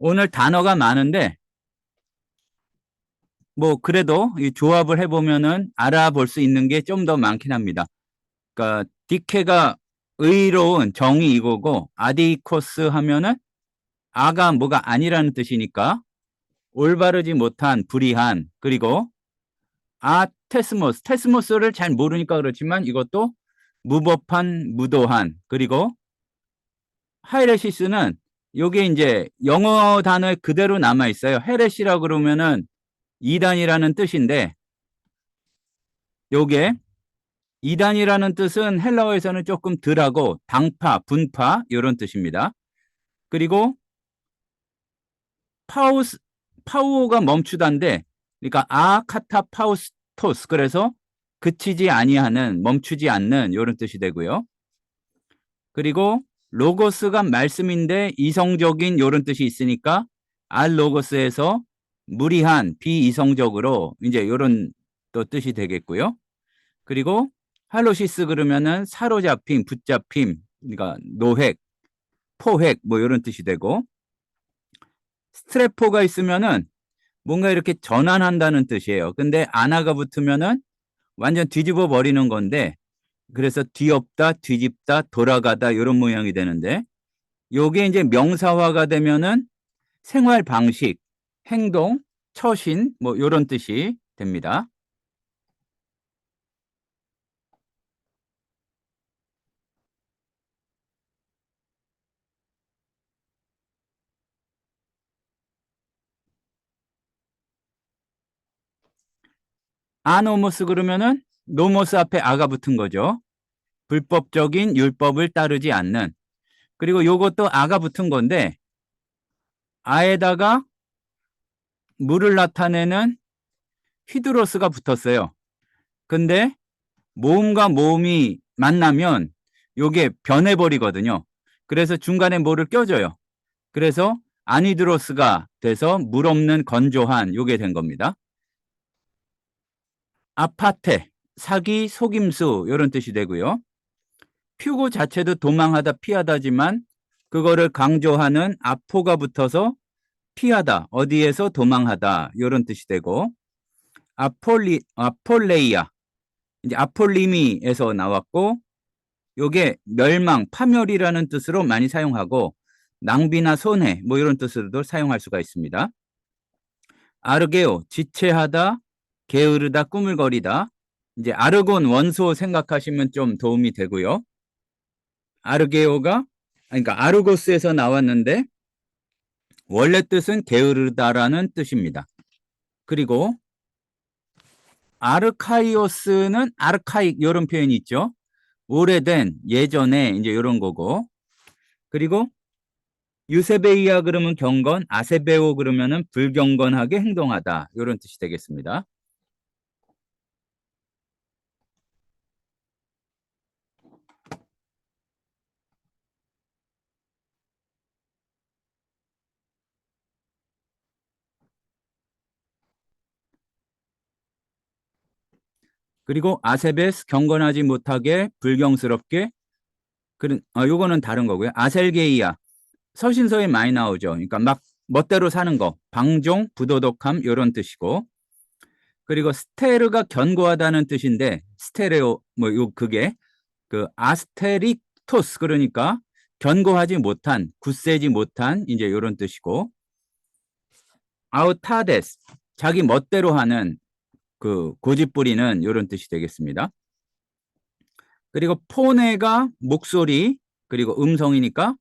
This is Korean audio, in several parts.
오늘 단어가 많은데 뭐 그래도 이 조합을 해보면은 알아볼 수 있는 게 좀 더 많긴 합니다. 그러니까 디케가 의로운 정의 이거고 아디코스 하면은 아가 뭐가 아니라는 뜻이니까 올바르지 못한 불의한 그리고 테스모스를 잘 모르니까 그렇지만 이것도 무법한 무도한 그리고 하이레시스는 요게 이제 영어 단어에 그대로 남아 있어요. 헤레시라 그러면은 이단이라는 뜻인데 요게 이단이라는 뜻은 헬라어에서는 조금 덜하고 당파, 분파 이런 뜻입니다. 그리고 파우스 파우오가 멈추다인데 그러니까 아카타 파우스토스 그래서 그치지 아니하는 멈추지 않는 이런 뜻이 되고요. 그리고 로고스가 말씀인데 이성적인 이런 뜻이 있으니까 알 로고스에서 무리한 비이성적으로 이제 이런 또 뜻이 되겠고요. 그리고 할로시스 그러면은 사로잡힘, 붙잡힘, 그러니까 노획, 포획 뭐 이런 뜻이 되고 스트레포가 있으면은 뭔가 이렇게 전환한다는 뜻이에요. 근데 아나가 붙으면은 완전 뒤집어 버리는 건데 그래서 뒤엎다, 뒤집다, 돌아가다 이런 모양이 되는데 요게 이제 명사화가 되면은 생활 방식, 행동, 처신 뭐 이런 뜻이 됩니다. 아노모스 그러면은 노모스 앞에 아가 붙은 거죠. 불법적인 율법을 따르지 않는. 그리고 요것도 아가 붙은 건데 아에다가 물을 나타내는 히드로스가 붙었어요. 근데 모음과 모음이 만나면 요게 변해버리거든요. 그래서 중간에 뭐를 껴줘요. 그래서 아니드로스가 돼서 물 없는 건조한 요게 된 겁니다. 아파테, 사기, 속임수 이런 뜻이 되고요. 퓨고 자체도 도망하다, 피하다지만 그거를 강조하는 아포가 붙어서 피하다, 어디에서 도망하다 이런 뜻이 되고 아폴레이아, 이제 아폴리미에서 나왔고 요게 멸망, 파멸이라는 뜻으로 많이 사용하고 낭비나 손해 뭐 이런 뜻으로도 사용할 수가 있습니다. 아르게오, 지체하다, 게으르다, 꾸물거리다. 이제 아르곤 원소 생각하시면 좀 도움이 되고요. 아르게오가 그러니까 아르고스에서 나왔는데 원래 뜻은 게으르다라는 뜻입니다. 그리고 아르카이오스는 아르카익 이런 표현이 있죠. 오래된 예전에 이제 이런 거고. 그리고 유세베이아 그러면 경건, 아세베오 그러면은 불경건하게 행동하다 이런 뜻이 되겠습니다. 그리고 아세베스 경건하지 못하게 불경스럽게 요거는 다른 거고요. 아셀게이아 서신서에 많이 나오죠. 그러니까 막 멋대로 사는 거, 방종, 부도덕함 이런 뜻이고 그리고 스테르가 견고하다는 뜻인데 스테레오 뭐 요 그게 그 아스테릭토스 그러니까 견고하지 못한, 굳세지 못한 이제 이런 뜻이고 아우타데스 자기 멋대로 하는 그 고집부리는 이런 뜻이 되겠습니다. 그리고 포네가 목소리 그리고 음성이니까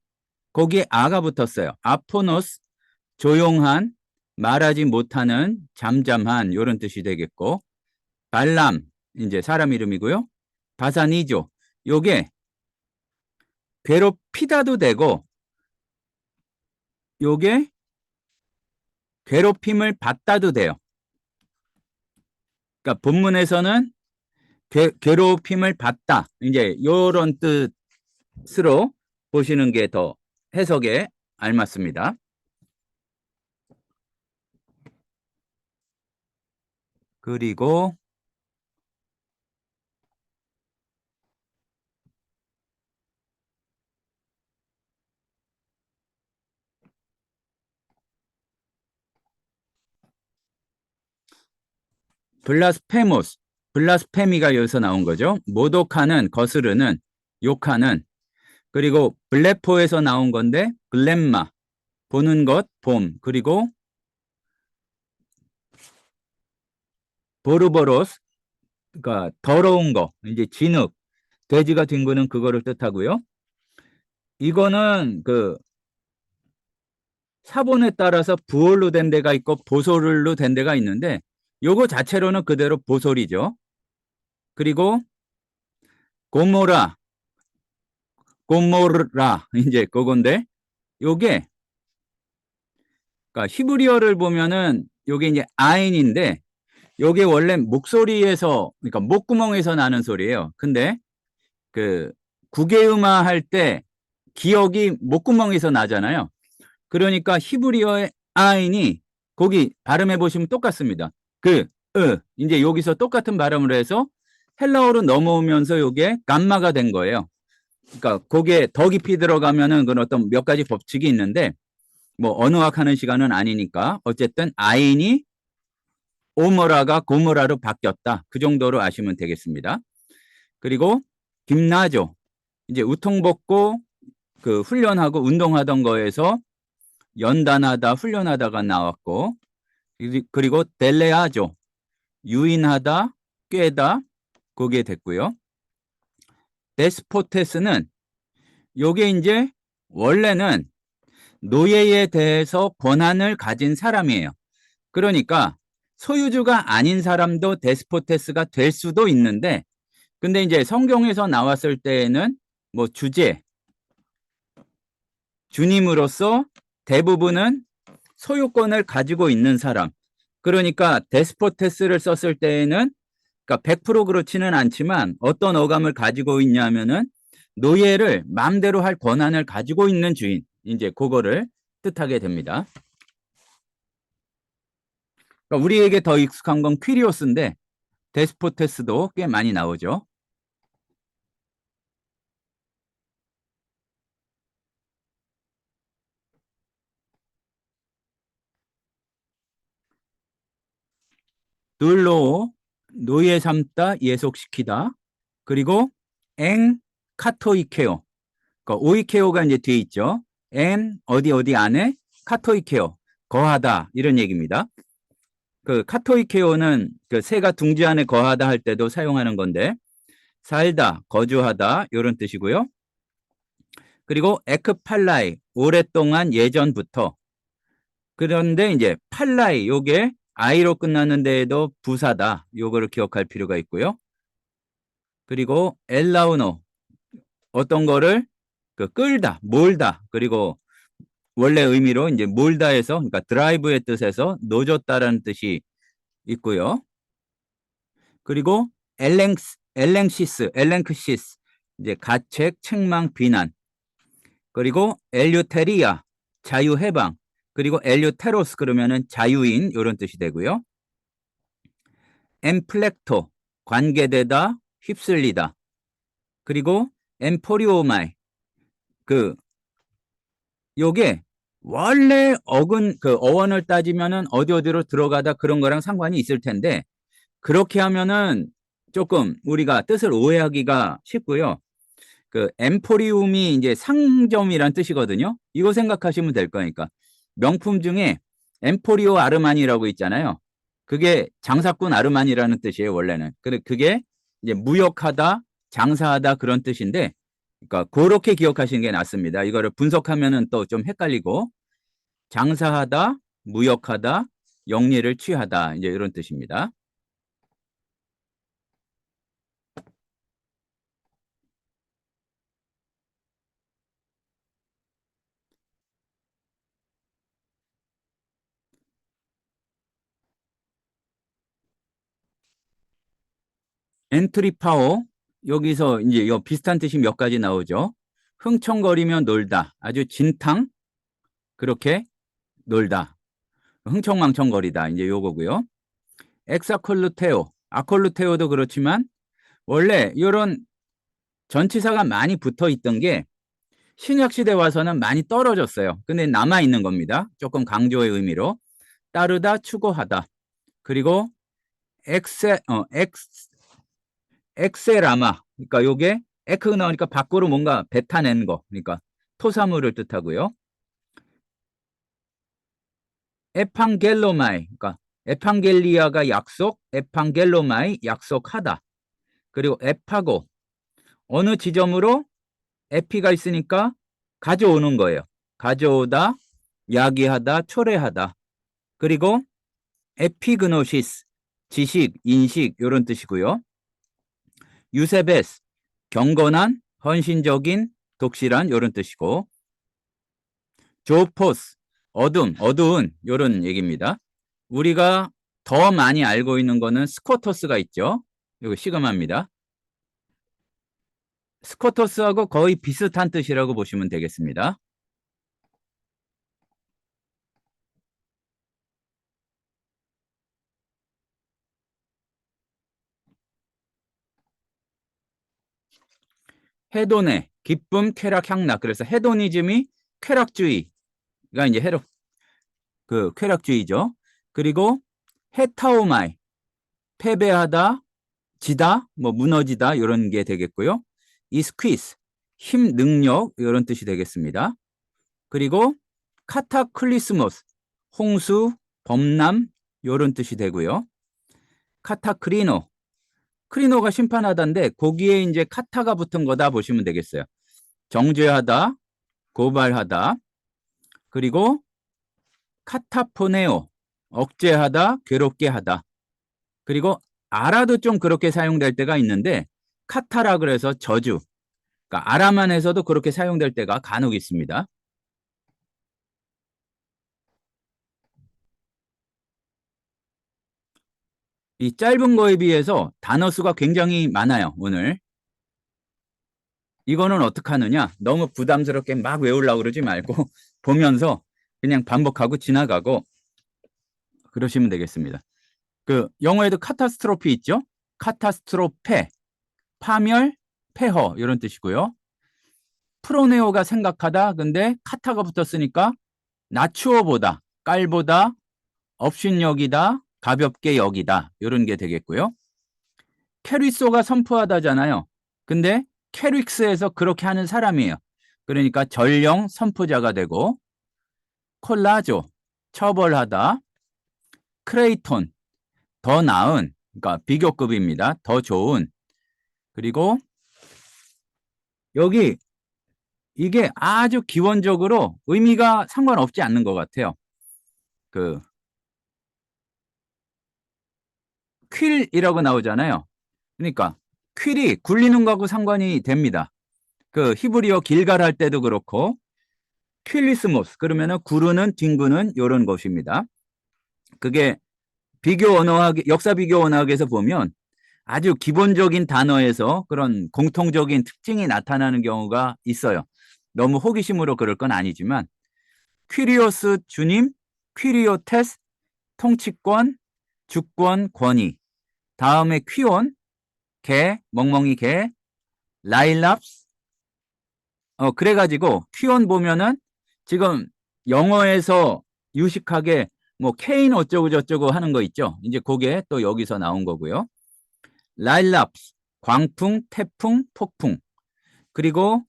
거기에 아가 붙었어요. 아포노스 조용한 말하지 못하는 잠잠한 이런 뜻이 되겠고 발람 이제 사람 이름이고요. 바사니조 요게 괴롭히다도 되고 요게 괴롭힘을 받다도 돼요. 그러니까 본문에서는 괴롭힘을 받다 이제 요런 뜻으로 보시는 게 더 해석에 알맞습니다. 그리고 블라스페모스, 블라스페미가 여기서 나온 거죠. 모독하는, 거스르는, 욕하는. 그리고 블레포에서 나온 건데 블렘마, 보는 것, 봄. 그리고 보르보로스, 그러니까 더러운 거, 이제 진흙, 돼지가 뒹구는 그거를 뜻하고요. 이거는 그 사본에 따라서 부올로 된 데가 있고 보솔로 된 데가 있는데 요거 자체로는 그대로 보솔이죠. 그리고 고모라, 고모라 이제 그건데 요게 그러니까 히브리어를 보면은 요게 이제 아인인데 요게 원래 목소리에서 그러니까 목구멍에서 나는 소리예요. 근데 그 국외음화 할 때 기억이 목구멍에서 나잖아요. 그러니까 히브리어의 아인이 거기 발음해 보시면 똑같습니다. 이제 여기서 똑같은 발음을 해서 헬라어로 넘어오면서 요게 감마가 된 거예요. 그러니까 거기에 더 깊이 들어가면은 그런 어떤 몇 가지 법칙이 있는데 뭐 언어학하는 시간은 아니니까 어쨌든 아인이 오모라가 고모라로 바뀌었다. 그 정도로 아시면 되겠습니다. 그리고 김나조 이제 우통 벗고 그 훈련하고 운동하던 거에서 연단하다 훈련하다가 나왔고 그리고 델레아조 유인하다 꿰다 그게 됐고요. 데스포테스는 요게 이제 원래는 노예에 대해서 권한을 가진 사람이에요. 그러니까 소유주가 아닌 사람도 데스포테스가 될 수도 있는데 근데 이제 성경에서 나왔을 때에는 뭐 주님으로서 대부분은 소유권을 가지고 있는 사람. 그러니까 데스포테스를 썼을 때에는 그러니까 100% 그렇지는 않지만 어떤 어감을 가지고 있냐면은 노예를 마음대로 할 권한을 가지고 있는 주인. 이제 그거를 뜻하게 됩니다. 그러니까 우리에게 더 익숙한 건 퀴리오스인데 데스포테스도 꽤 많이 나오죠. 둘로 노예 삼다 예속시키다. 그리고 엥 카토이케오. 그러니까 오이케오가 이제 뒤에 있죠. 엔 어디 어디 안에 카토이케오 거하다 이런 얘기입니다. 그 카토이케오는 그 새가 둥지 안에 거하다 할 때도 사용하는 건데 살다 거주하다 이런 뜻이고요. 그리고 에크팔라이 오랫동안 예전부터 그런데 이제 팔라이 요게 아이로 끝나는 데에도 부사다 요거를 기억할 필요가 있고요. 그리고 엘라우노 어떤 거를 그 끌다 몰다 그리고 원래 의미로 이제 몰다에서 그러니까 드라이브의 뜻에서 노졌다라는 뜻이 있고요. 그리고 엘랭크시스 이제 가책, 책망, 비난. 그리고 엘유테리아 자유해방. 그리고 엘유테로스 그러면은 자유인 이런 뜻이 되고요. 엠플렉토 관계되다, 휩쓸리다. 그리고 엠포리오마이 그 요게 원래 그 어원을 따지면은 어디 어디로 들어가다 그런 거랑 상관이 있을 텐데 그렇게 하면은 조금 우리가 뜻을 오해하기가 쉽고요. 그 엠포리움이 이제 상점이란 뜻이거든요. 이거 생각하시면 될 거니까. 명품 중에 엠포리오 아르마니라고 있잖아요. 그게 장사꾼 아르마니라는 뜻이에요, 원래는. 그게 이제 무역하다, 장사하다 그런 뜻인데, 그러니까 그렇게 기억하시는 게 낫습니다. 이거를 분석하면은 또 좀 헷갈리고, 장사하다, 무역하다, 영리를 취하다, 이제 이런 뜻입니다. 엔트리 파워 여기서 이제 요 비슷한 뜻이 몇 가지 나오죠. 흥청거리며 놀다. 아주 진탕 그렇게 놀다. 흥청망청거리다. 이제 요거고요. 엑사콜루테오. 아콜루테오도 그렇지만 원래 이런 전치사가 많이 붙어 있던 게 신약 시대 와서는 많이 떨어졌어요. 근데 남아 있는 겁니다. 조금 강조의 의미로 따르다 추구하다. 그리고 엑세라마. 그러니까 요게 에크 나오니까 밖으로 뭔가 뱉어낸 거. 그러니까 토사물을 뜻하고요. 에판겔로마이. 그러니까 에판겔리아가 약속, 에판겔로마이 약속하다. 그리고 에파고. 어느 지점으로 에피가 있으니까 가져오는 거예요. 가져오다, 야기하다, 초래하다. 그리고 에피그노시스, 지식, 인식 이런 뜻이고요. 유세베스, 경건한, 헌신적인, 독실한 이런 뜻이고, 조포스, 어둠, 어두운 이런 얘기입니다. 우리가 더 많이 알고 있는 거는 스코토스가 있죠. 이거 시그마입니다. 스코토스하고 거의 비슷한 뜻이라고 보시면 되겠습니다. 헤도네, 기쁨, 쾌락, 향락. 그래서 헤도니즘이 쾌락주의가 이제 쾌락주의죠. 그리고 헤타오마이, 패배하다, 지다, 뭐 무너지다 이런 게 되겠고요. 이스퀴스, 힘, 능력 이런 뜻이 되겠습니다. 그리고 카타클리스모스, 홍수, 범람 이런 뜻이 되고요. 카타크리노, 크리노가 심판하다인데 거기에 이제 카타가 붙은 거다 보시면 되겠어요. 정죄하다, 고발하다, 그리고 카타포네오, 억제하다, 괴롭게 하다. 그리고 아라도 좀 그렇게 사용될 때가 있는데 카타라 그래서 저주. 그러니까 아라만 해서도 그렇게 사용될 때가 간혹 있습니다. 이 짧은 거에 비해서 단어 수가 굉장히 많아요, 오늘. 이거는 어떻게 하느냐? 너무 부담스럽게 막 외우려고 그러지 말고 보면서 그냥 반복하고 지나가고 그러시면 되겠습니다. 그 영어에도 카타스트로피 있죠? 카타스트로페, 파멸, 폐허 이런 뜻이고요. 프로네오가 생각하다. 근데 카타가 붙었으니까 낮추어 보다, 깔보다, 업신여기다, 가볍게 여기다 이런 게 되겠고요. 캐리소가 선포하다잖아요. 근데 캐릭스에서 그렇게 하는 사람이에요. 그러니까 전령 선포자가 되고 콜라조 처벌하다, 크레이톤 더 나은 그러니까 비교급입니다. 더 좋은. 그리고 여기 이게 아주 기본적으로 의미가 상관없지 않는 것 같아요. 그 퀼이라고 나오잖아요. 그러니까 퀼이 굴리는 거하고 상관이 됩니다. 그 히브리어 길갈 할 때도 그렇고 퀼리스모스 그러면은 구르는 뒹구는 이런 것입니다. 그게 비교 언어학 역사 비교 언어학에서 보면 아주 기본적인 단어에서 그런 공통적인 특징이 나타나는 경우가 있어요. 너무 호기심으로 그럴 건 아니지만 퀴리오스 주님, 퀴리오테스 통치권, 주권, 권위. 다음에 퀴온, 개, 멍멍이 개, 라일랍스. 그래가지고 퀴온 보면은 지금 영어에서 유식하게 뭐 케인 어쩌고 저쩌고 하는 거 있죠. 이제 그게 또 여기서 나온 거고요. 라일랍스, 광풍, 태풍, 폭풍. 그리고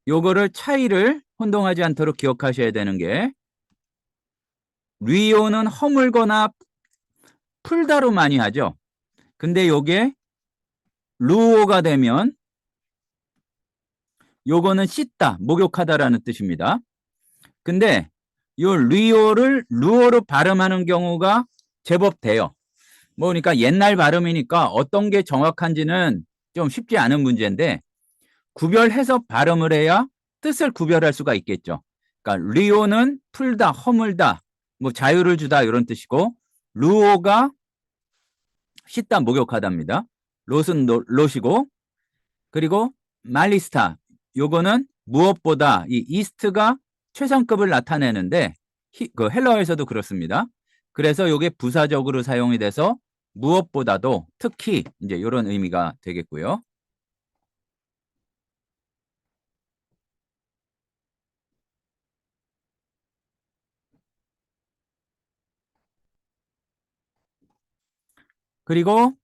요거를 차이를 혼동하지 않도록 기억하셔야 되는 게 리오는 허물거나 풀다로 많이 하죠. 근데 요게 루오가 되면 요거는 씻다, 목욕하다라는 뜻입니다. 근데 요 리오를 루어로 발음하는 경우가 제법 돼요. 뭐 그러니까 옛날 발음이니까 어떤 게 정확한지는 좀 쉽지 않은 문제인데 구별해서 발음을 해야 뜻을 구별할 수가 있겠죠. 그러니까 리오는 풀다, 허물다, 뭐 자유를 주다 이런 뜻이고 루오가 씻다, 목욕하다입니다. 롯은 롯이고 그리고 말리스타 요거는 무엇보다 이 이스트가 최상급을 나타내는데 그 헬러에서도 그렇습니다. 그래서 요게 부사적으로 사용이 돼서 무엇보다도 특히 이제 이런 의미가 되겠고요. 그리고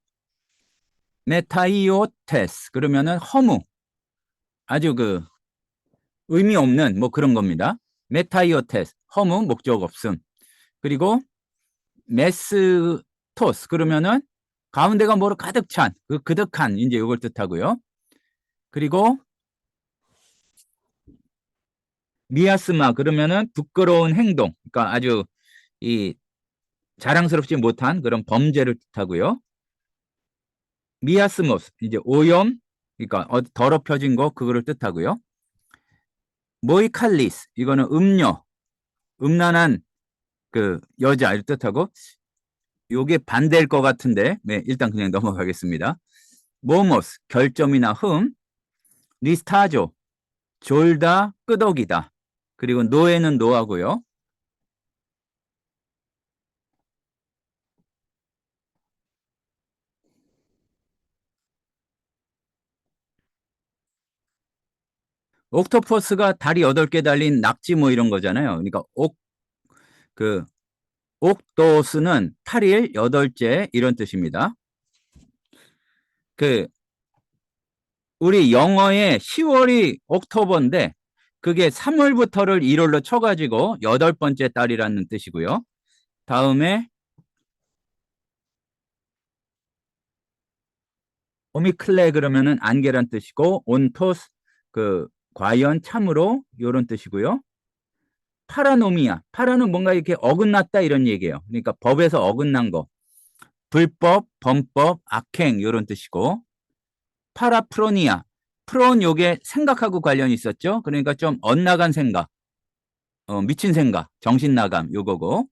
메타이오테스 그러면은 허무, 아주 그 의미 없는 뭐 그런 겁니다. 메타이오테스 허무, 목적 없음. 그리고 메스토스 그러면은 가운데가 뭐로 가득 찬, 그 그득한 이제 이걸 뜻하고요. 그리고 미아스마 그러면은 부끄러운 행동, 그러니까 아주 이 자랑스럽지 못한 그런 범죄를 뜻하고요. 미아스모스 이제 오염, 그러니까 더럽혀진 거 그거를 뜻하고요. 모이칼리스 이거는 음녀, 음란한 그 여자를 뜻하고, 요게 반대일 것 같은데 네, 일단 그냥 넘어가겠습니다. 모모스 결점이나 흠, 리스타조 졸다 끄덕이다. 그리고 노에는 노하고요. 옥토퍼스가 다리 8개 달린 낙지 뭐 이런 거잖아요. 그러니까 그 옥도스는 8일 8째 이런 뜻입니다. 그 우리 영어의 10월이 옥토버인데 그게 3월부터를 1월로 쳐가지고 8번째 달이라는 뜻이고요. 다음에 오미클레 그러면은 안개란 뜻이고, 온토스 그 과연 참으로 이런 뜻이고요. 파라노미아, 파라는 뭔가 이렇게 어긋났다 이런 얘기예요. 그러니까 법에서 어긋난 거, 불법, 범법, 악행 이런 뜻이고, 파라프로니아, 프론 요게 생각하고 관련이 있었죠. 그러니까 좀 엇나간 생각, 미친 생각, 정신 나감 요거고,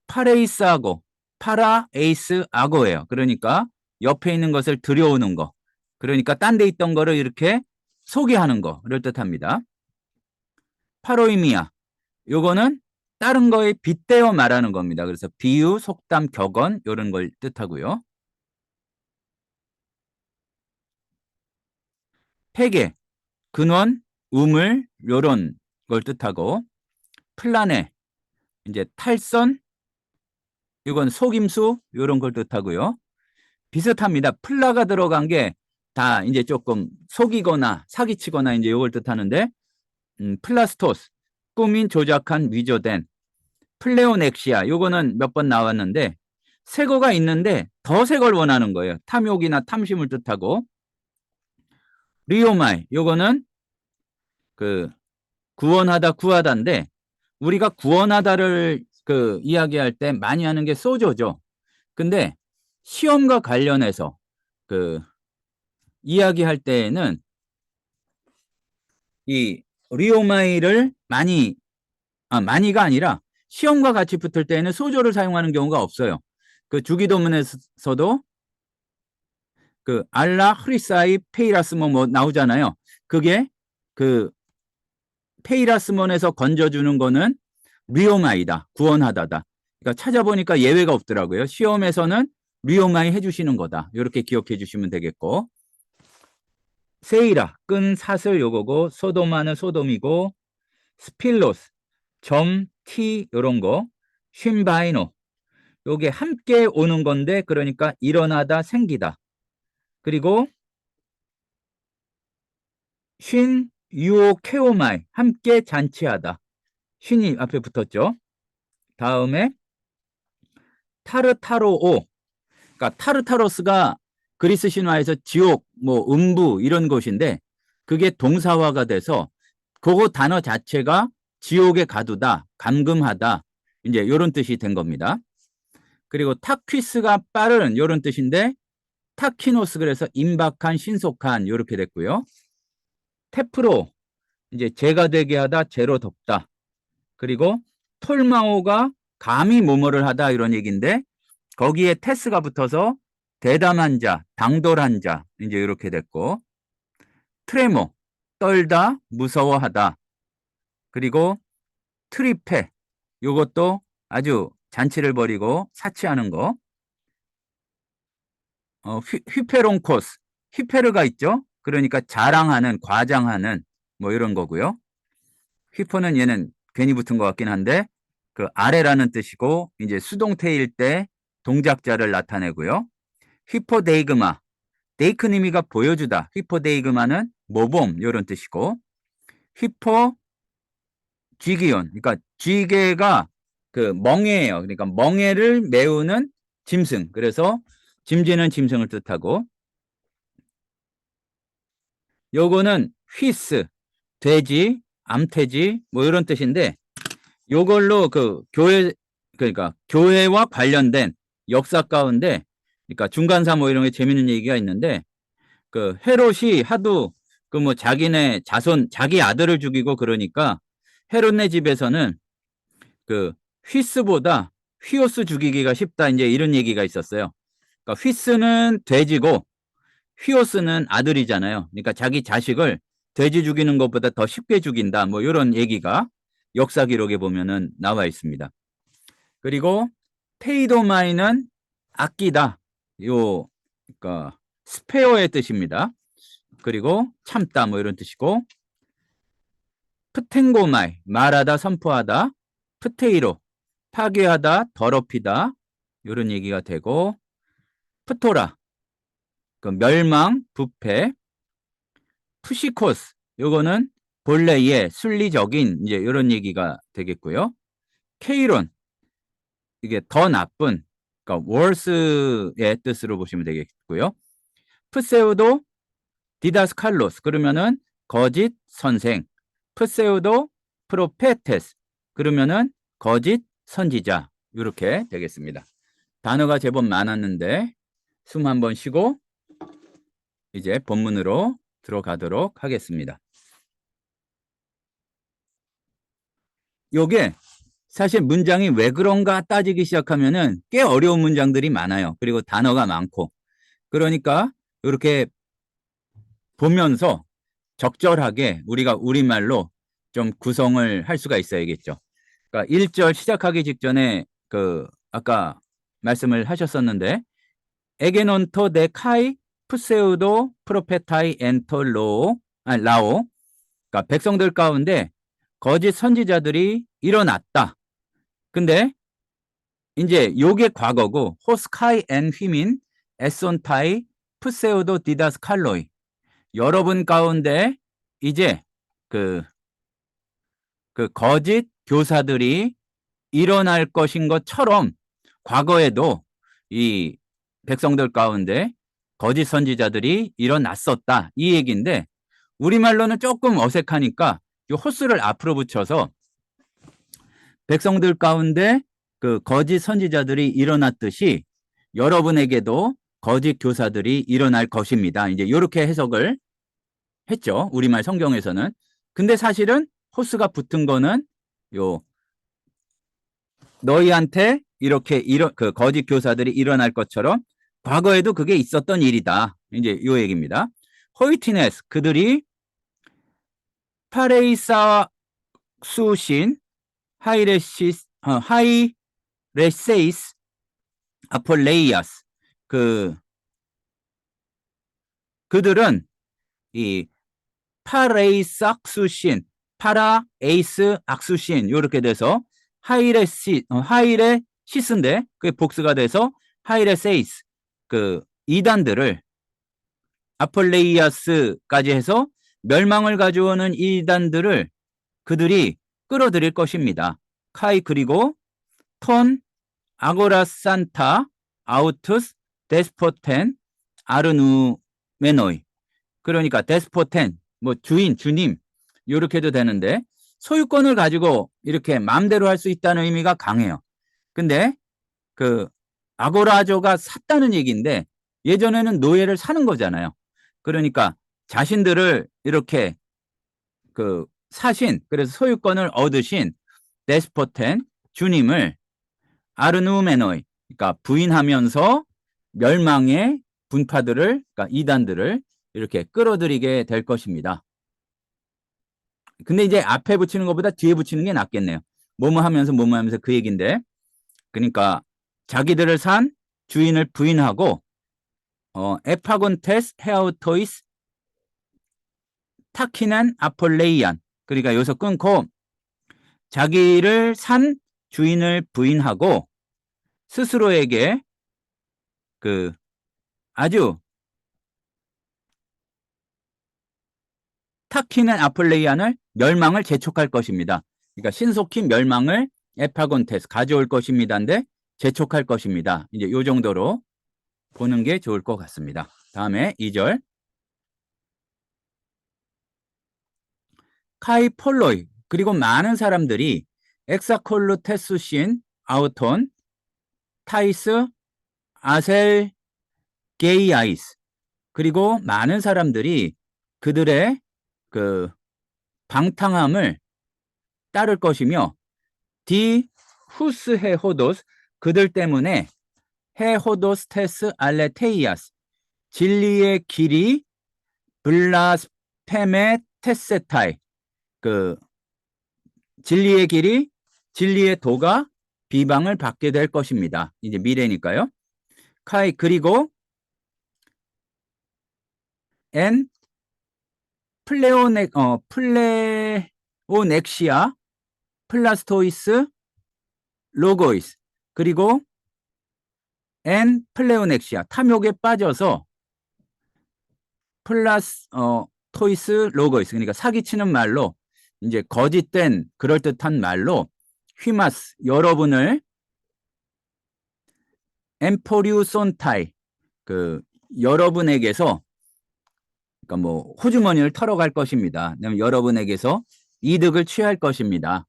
파레이스하고 파라에이스 아고예요. 그러니까 옆에 있는 것을 들여오는 거. 그러니까 딴 데 있던 거를 이렇게 소개하는 거를 뜻합니다. 파로이미아. 요거는 다른 거에 빗대어 말하는 겁니다. 그래서 비유, 속담, 격언 이런 걸 뜻하고요. 회계, 근원, 우물 요런 걸 뜻하고, 플라네, 이제 탈선, 이건 속임수 요런 걸 뜻하고요. 비슷합니다. 플라가 들어간 게 다 이제 조금 속이거나 사기치거나 이제 이걸 뜻하는데, 플라스토스, 꾸민 조작한 위조된, 플레오넥시아, 요거는 몇 번 나왔는데, 새 거가 있는데 더 새 걸 원하는 거예요. 탐욕이나 탐심을 뜻하고, 리오마이, 요거는 그 구원하다, 구하다인데, 우리가 구원하다를 그 이야기할 때 많이 하는 게 소조죠. 근데 시험과 관련해서 그 이야기할 때에는 이 리오마이를 많이가 아니라 시험과 같이 붙을 때에는 소조를 사용하는 경우가 없어요. 그 주기도문에서도 그 알라 흐리사이 페이라스몬 뭐 나오잖아요. 그게 그 페이라스몬에서 건져주는 거는 리오마이다, 구원하다다. 그러니까 찾아보니까 예외가 없더라고요. 시험에서는 리오마이 해주시는 거다. 이렇게 기억해 주시면 되겠고, 세이라 끈 사슬 요거고, 소도마는 소돔이고, 스필로스 점, 티 요런 거, 쉰바이노 요게 함께 오는 건데 그러니까 일어나다, 생기다. 그리고 쉰 유오 케오마이 함께 잔치하다. 쉰이 앞에 붙었죠. 다음에 타르타로오, 그러니까 타르타로스가 그리스 신화에서 지옥, 뭐 음부 이런 곳인데 그게 동사화가 돼서 그거 단어 자체가 지옥에 가두다, 감금하다 이제 이런 뜻이 된 겁니다. 그리고 타퀴스가 빠른 이런 뜻인데 타키노스 그래서 임박한, 신속한 이렇게 됐고요. 테프로 이제 재가 되게 하다, 재로 덮다. 그리고 톨마오가 감히 뭐뭐를 하다 이런 얘기인데 거기에 테스가 붙어서 대담한 자, 당돌한 자 이제 이렇게 됐고, 트레모 떨다, 무서워하다. 그리고 트리페 요것도 아주 잔치를 벌이고 사치하는 거. 휘페론코스 휘페르가 있죠. 그러니까 자랑하는, 과장하는 뭐 이런 거고요. 휘퍼는 얘는 괜히 붙은 것 같긴 한데 그 아래라는 뜻이고, 이제 수동태일 때 동작자를 나타내고요. 히포데이그마, 데이크니미가 보여주다. 히포데이그마는 모범 이런 뜻이고, 히포 쥐기온, 그러니까 쥐개가 그 멍에예요. 그러니까 멍에를 메우는 짐승. 그래서 짐지는 짐승을 뜻하고, 요거는 휘스, 돼지, 암돼지 뭐 이런 뜻인데, 요걸로 그 교회, 그러니까 교회와 관련된 역사 가운데, 그러니까 중간사 뭐 이런 게 재밌는 얘기가 있는데, 그 헤롯이 하도 그 뭐 자기네 자손, 자기 아들을 죽이고 그러니까 헤롯네 집에서는 그 휘스보다 휘오스 죽이기가 쉽다, 이제 이런 얘기가 있었어요. 그러니까 휘스는 돼지고 휘오스는 아들이잖아요. 그러니까 자기 자식을 돼지 죽이는 것보다 더 쉽게 죽인다, 뭐 이런 얘기가 역사 기록에 보면은 나와 있습니다. 그리고 페이도마이는 아끼다, 요 그러니까 스페어의 뜻입니다. 그리고 참다 뭐 이런 뜻이고, 프텐고마이 말하다 선포하다, 프테이로 파괴하다 더럽히다 이런 얘기가 되고, 프토라 그 멸망 부패, 푸시코스 요거는 본래의 순리적인 이제 이런 얘기가 되겠고요. 케이론 이게 더 나쁜, 그러니까 worse의 뜻으로 보시면 되겠고요. 프세우도 디다스칼로스 그러면은 거짓 선생, 프세우도 프로페테스 그러면은 거짓 선지자, 이렇게 되겠습니다. 단어가 제법 많았는데 숨 한번 쉬고 이제 본문으로 들어가도록 하겠습니다. 요게 사실 문장이 왜 그런가 따지기 시작하면은 꽤 어려운 문장들이 많아요. 그리고 단어가 많고, 그러니까 이렇게 보면서 적절하게 우리가 우리말로 좀 구성을 할 수가 있어야겠죠. 그러니까 1절 시작하기 직전에 그 아까 말씀을 하셨었는데, 에게논토 데 카이 푸세우도 프로페타이 엔토 라오, 그러니까 백성들 가운데 거짓 선지자들이 일어났다. 근데 이제 요게 과거고, 호스카이 엔 휘민 에손타이 푸세우도 디다스 칼로이, 여러분 가운데 이제 그 거짓 교사들이 일어날 것인 것처럼 과거에도 이 백성들 가운데 거짓 선지자들이 일어났었다, 이 얘기인데, 우리말로는 조금 어색하니까 이 호스를 앞으로 붙여서 백성들 가운데 그 거짓 선지자들이 일어났듯이 여러분에게도 거짓 교사들이 일어날 것입니다, 이제 이렇게 해석을 했죠, 우리말 성경에서는. 근데 사실은 호스가 붙은 거는 요 너희한테 이렇게 그 거짓 교사들이 일어날 것처럼 과거에도 그게 있었던 일이다, 이제 요 얘기입니다. 호이티네스 그들이 파레이사 수신 하이레세이스 아폴레이아스, 그들은 이 파레이스 악수신, 파라 에이스 악수신 이렇게 돼서 하이레 시스인데 그게 복수가 돼서 하이레세이스, 그 이단들을 아폴레이아스까지 해서 멸망을 가져오는 이단들을 그들이 끌어들일 것입니다. 카이 그리고 톤 아고라 산타 아우투스 데스포텐 아르누메노이, 그러니까 데스포텐 뭐 주인 주님 이렇게 해도 되는데, 소유권을 가지고 이렇게 마음대로 할 수 있다는 의미가 강해요. 근데 그 아고라조가 샀다는 얘기인데 예전에는 노예를 사는 거잖아요. 그러니까 자신들을 이렇게 그 사신, 그래서 소유권을 얻으신 데스포텐 주님을 아르누메노이, 그러니까 부인하면서 멸망의 분파들을, 그러니까 이단들을 이렇게 끌어들이게 될 것입니다. 근데 이제 앞에 붙이는 것보다 뒤에 붙이는 게 낫겠네요. 뭐뭐 하면서 뭐뭐 하면서 그 얘기인데, 그러니까 자기들을 산 주인을 부인하고 에파곤테스 헤아우토이스 타키난 아폴레이안, 그러니까 여기서 끊고 자기를 산 주인을 부인하고 스스로에게 그 아주 타키는 아플레이안을 멸망을 재촉할 것입니다. 그러니까 신속히 멸망을 에파곤테스 가져올 것입니다인데 재촉할 것입니다. 이제 요 정도로 보는 게 좋을 것 같습니다. 다음에 2절. 카이 폴로이 그리고 많은 사람들이 엑사콜루테수신 아우톤 타이스 아셀 게이아이스 그리고 많은 사람들이 그들의 그 방탕함을 따를 것이며 디 후스 헤호도스 그들 때문에 헤호도스테스 알레테이아스 진리의 길이 블라스페메 테세타이 그 진리의 길이 진리의 도가 비방을 받게 될 것입니다. 이제 미래니까요. 카이 그리고 엔 플레오넥시아 플라스토이스 로고이스 그리고 엔 플레오넥시아 탐욕에 빠져서 토이스 로고이스 그러니까 사기치는 말로 이제 거짓된 그럴듯한 말로 휘마스 여러분을 엠포리우손타이 그 여러분에게서 그러니까 뭐 호주머니를 털어갈 것입니다. 여러분에게서 이득을 취할 것입니다.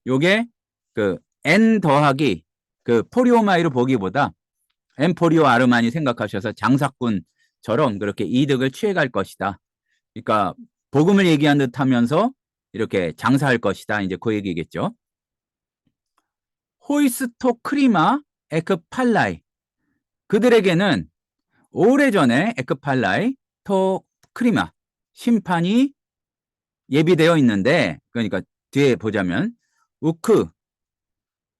요게 그 N 더하기 그 포리오마이로 보기보다 엠포리오 아르마니 생각하셔서 장사꾼처럼 그렇게 이득을 취해갈 것이다. 그러니까 복음을 얘기한 듯 하면서 이렇게 장사할 것이다. 이제 그 얘기겠죠. 호이스토 크리마 에크팔라이 그들에게는 오래전에 에크팔라이 토 크리마 심판이 예비되어 있는데 그러니까 뒤에 보자면 우크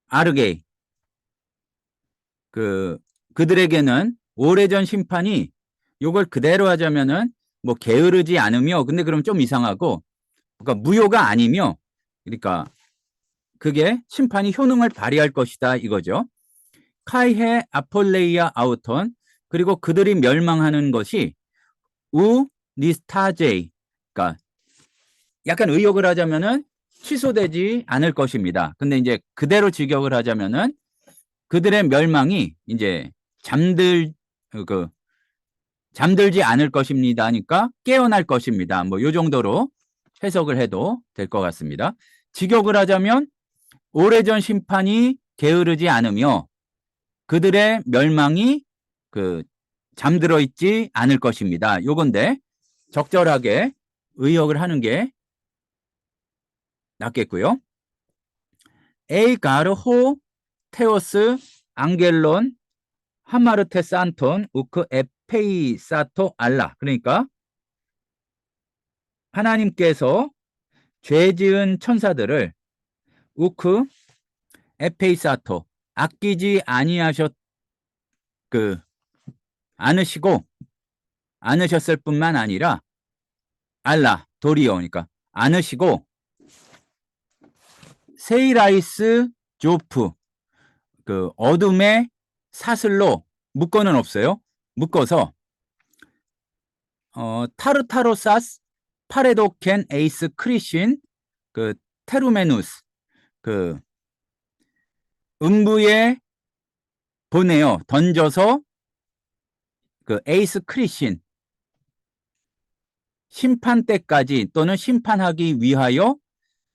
아르게이 그들에게는 오래전 심판이 요걸 그대로 하자면은 뭐 게으르지 않으며 근데 그럼 좀 이상하고 그러니까 무효가 아니며 그러니까 그게 심판이 효능을 발휘할 것이다 이거죠. 카이헤 아폴레이아 아우톤 그리고 그들이 멸망하는 것이 우 니스타제이 그러니까 약간 의역을 하자면은 취소되지 않을 것입니다. 근데 이제 그대로 직역을 하자면은 그들의 멸망이 이제 잠들지 않을 것입니다. 하니까 깨어날 것입니다. 뭐 요 정도로 해석을 해도 될 것 같습니다. 직역을 하자면 오래전 심판이 게으르지 않으며 그들의 멸망이 잠들어 있지 않을 것입니다. 요건데 적절하게 의역을 하는 게 낫겠고요. 에이 가르호 테오스 앙겔론 하마르테 산톤 우크 에페이사토 알라 그러니까 하나님께서 죄 지은 천사들을 우크 에페이사토 아끼지 않으셨을 뿐만 아니라 알라 도리어 그러니까 않으시고 세이라이스 조프 어둠의 사슬로 묶어는 없어요. 묶어서 타르타로사스 파레도켄 에이스 크리신 테루메누스 음부에 보내어 던져서 에이스 크리신 심판 때까지 또는 심판하기 위하여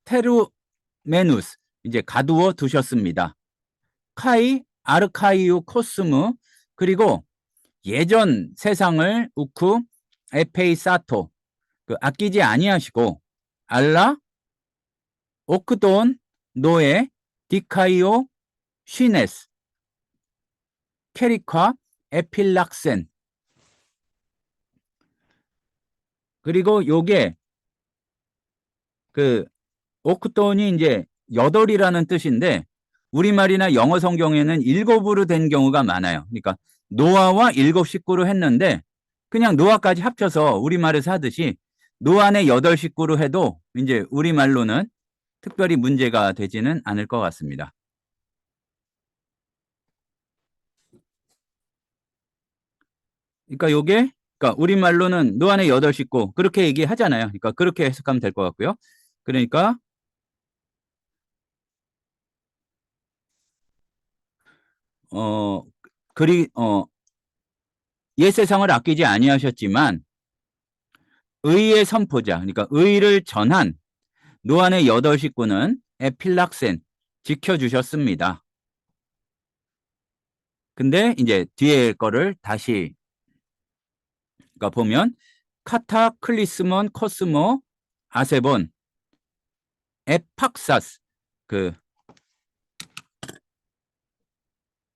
테루메누스 이제 가두어 두셨습니다. 카이 아르카이우 코스무 그리고 예전 세상을 우쿠 에페이사토 아끼지 아니하시고 알라 오크돈 노에 디카이오 쉬네스 케리카 에필락센 그리고 요게 오크돈이 이제 8이라는 뜻인데 우리말이나 영어 성경에는 7으로 된 경우가 많아요. 그러니까 노아와 7 식구로 했는데 그냥 노아까지 합쳐서 우리말에서 하듯이 노아의 8 식구로 해도 이제 우리말로는 특별히 문제가 되지는 않을 것 같습니다. 그러니까 요게, 그러니까 우리말로는 노안의 여덟 식구 그렇게 얘기하잖아요. 그러니까 그렇게 해석하면 될 것 같고요. 그러니까 어 옛 세상을 아끼지 아니하셨지만 의의 선포자, 그러니까 의를 전한 노안의 여덟 식구는 에필락센 지켜주셨습니다. 근데 이제 뒤에 거를 다시 그러니까 보면 카타클리스몬 코스모 아세본 에팍사스 그